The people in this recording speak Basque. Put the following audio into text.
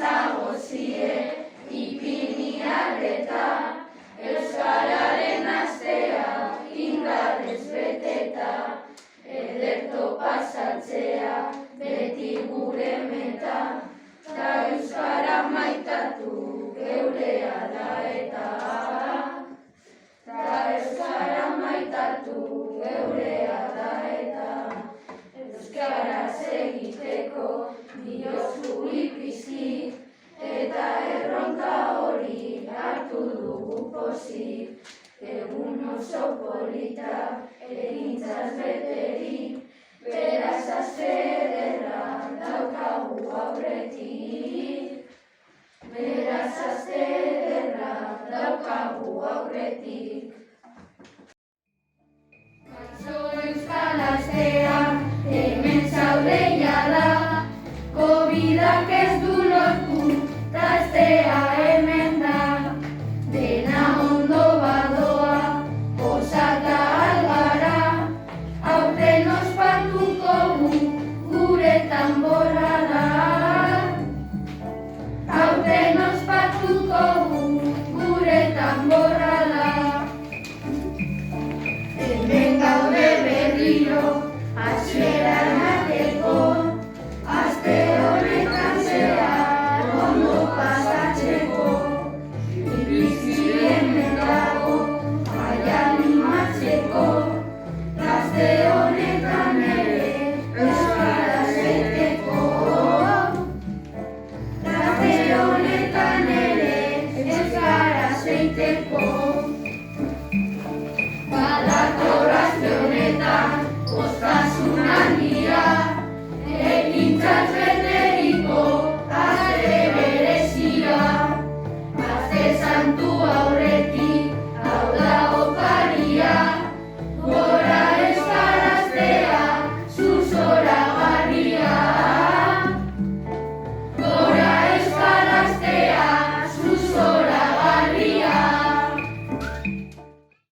zagozie, ipiniarreta, euskararen astea, indarrez beteta, ederto pasatzea, beti gure meta, ta euskara maitatu geurea da eta. Ta euskara maitatu geurea da eta. Euskaraz egiteko diozu ipizki, eta erronka hori hartu dugu pozik. Egun oso polita, egintzaz beterik, beraz aste ederra daukagu aurretik. Beraz aste ederra daukagu aurretik. Kaixo Euskal Astea, hemen zaude jada, Covidak ez du lortu, ta astea hemen da. Dena ondo badoa, osata algara, aurten ospatuko gure tanborra da. Aurten ospatuko gure tanborra da. Hemen gaude berriro, hasiera emateko, aste honetan zehar ondo pasatzeko. Ibizien dago, bai animatzeko, aste honetan ere euskaraz egiteko. Aste honetan ere euskaraz egiteko. Badator aste honetan, poztasun handia, egintzaz beteriko aste berezia. Aste santu